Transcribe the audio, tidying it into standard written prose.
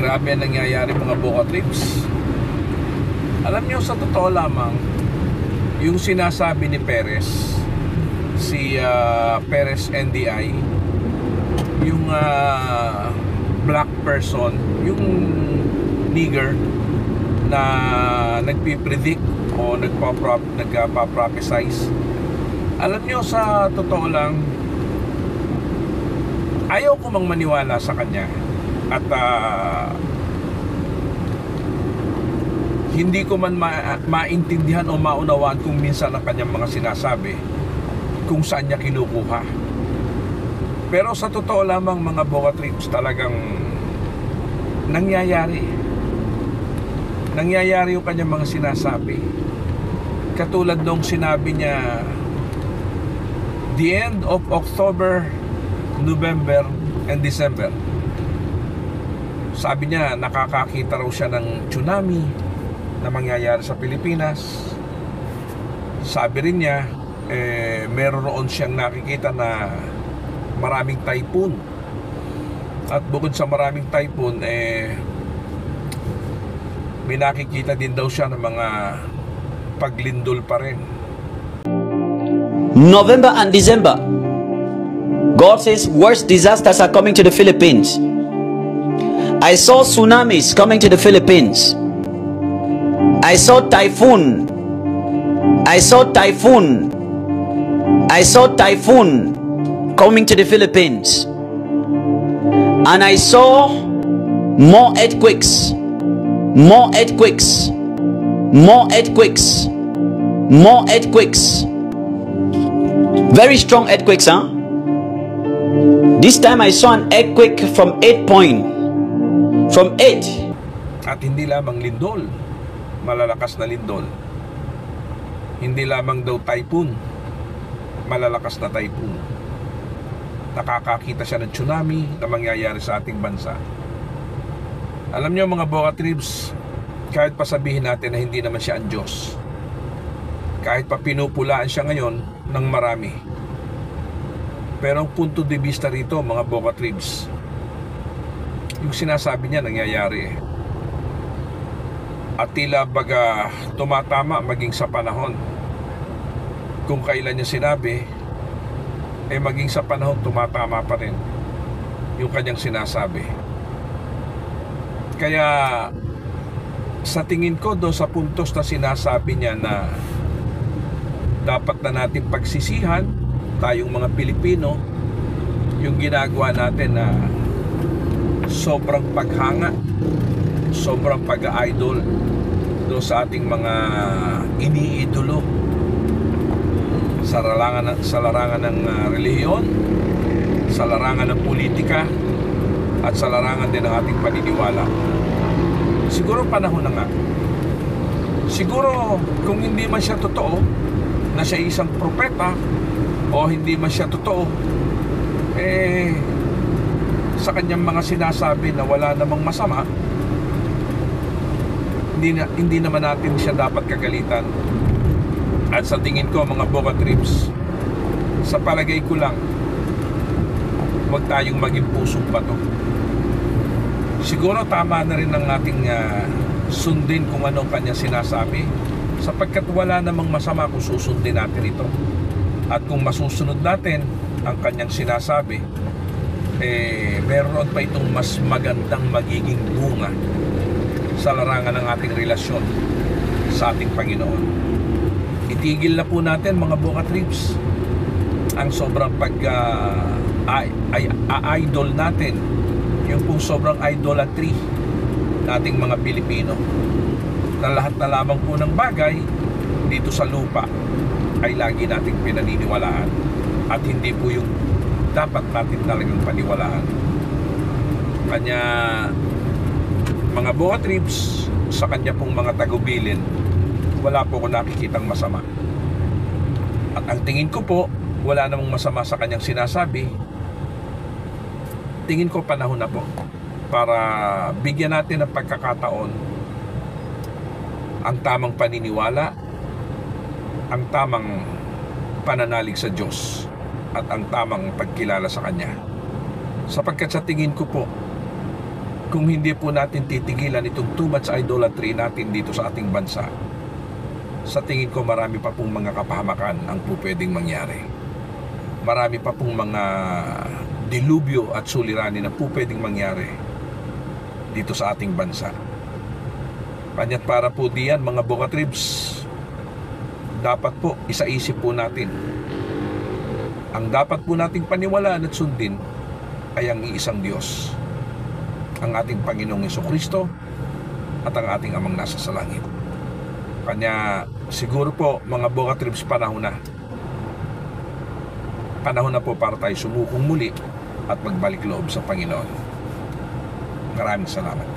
Grabe ang nangyayari mga Boka Trips. Alam nyo, sa totoo lamang, yung sinasabi ni Perez, si Perez NDI, yung black person, yung nigger na nagpipredict o nagpa-prophesize. Alam nyo, sa totoo lang, ayaw ko mang maniwala sa kanya. At hindi ko man maintindihan o maunawaan kung minsan ang kanyang mga sinasabi, kung saan niya kinukuha. Pero sa totoo lamang mga Boka Trips, talagang nangyayari yung kanyang mga sinasabi. Katulad nung sinabi niya, the end of October, November, and December. Sabi niya, nakakakita raw siya ng tsunami na mangyayari sa Pilipinas. Sabi rin niya, meron roon siyang nakikita na maraming typhoon. At bukod sa maraming typhoon, may nakikita din daw siya ng mga paglindol pa rin. November and December, God says worst disasters are coming to the Philippines. I saw tsunamis coming to the Philippines. I saw typhoon. I saw typhoon. I saw typhoon coming to the Philippines. And I saw more earthquakes. More earthquakes. More earthquakes. More earthquakes. Very strong earthquakes, huh? This time I saw an earthquake from 8 point. From 8. At hindi lamang lindol, malalakas na lindol. Hindi lamang daw typhoon, malalakas na typhoon. Nakakakita siya ng tsunami na mangyayari sa ating bansa. Alam niyo mga Boka Trips, kahit pa sabihin natin na hindi naman siya ang Diyos, kahit pa pinupulaan siya ngayon ng marami, pero ang punto de vista rito mga Boka Trips, yung sinasabi niya nangyayari at tila baga tumatama maging sa panahon. Kung kailan niya sinabi, maging sa panahon tumatama pa rin yung kanyang sinasabi. Kaya sa tingin ko do sa puntos na sinasabi niya na dapat na natin pagsisihan tayong mga Pilipino yung ginagawa natin na sobrang paghanga, sobrang pag-idol do sa ating mga iniidolo sa larangan ng relihiyon, sa larangan ng politika, at sa larangan din ng ating paniniwala. Siguro panahon na nga. Siguro kung hindi man siya totoo na siya isang propeta, o hindi man siya totoo sa kanyang mga sinasabi na wala namang masama, hindi naman natin siya dapat kagalitan. At sa tingin ko mga Boka Trips, sa palagay ko lang, huwag tayong maging pusong bato. Siguro tama na rin ang ating sundin kung anong kanya sinasabi, sapagkat wala namang masama kung susundin natin ito. At kung masusunod natin ang kanyang sinasabi, meron pa itong mas magandang magiging bunga sa larangan ng ating relasyon sa ating Panginoon. Itigil na po natin mga Boka Trips ang sobrang idol natin, yung pong sobrang idolatry nating mga Pilipino, na lahat na lamang po ng bagay dito sa lupa ay lagi nating pinaniniwalaan at hindi po yung dapat natin talagang paniwalaan. Kanya mga Boka Trips, sa kanya pong mga tagubilin, wala po ko nakikitang masama. At ang tingin ko po, wala namang masama sa kanyang sinasabi. Tingin ko panahon na po para bigyan natin ng pagkakataon ang tamang paniniwala, ang tamang pananalig sa Diyos, at ang tamang pagkilala sa Kanya. Sapagkat sa tingin ko po, kung hindi po natin titigilan itong too much idolatry natin dito sa ating bansa, sa tingin ko marami pa pong mga kapahamakan ang po pwedeng mangyari. Marami pa pong mga dilubyo at suliranin na po pwedeng mangyari dito sa ating bansa. Kanya't para po diyan mga Bogatribs, dapat po isaisip po natin. Ang dapat po nating paniwalaan at sundin ay ang iisang Diyos, ang ating Panginoong Jesucristo at ang ating Amang nasa sa langit. Kanya siguro po mga Bogatribs, panahon na po para tayo sumukong muli at magbalik loob sa Panginoon. Maraming salamat.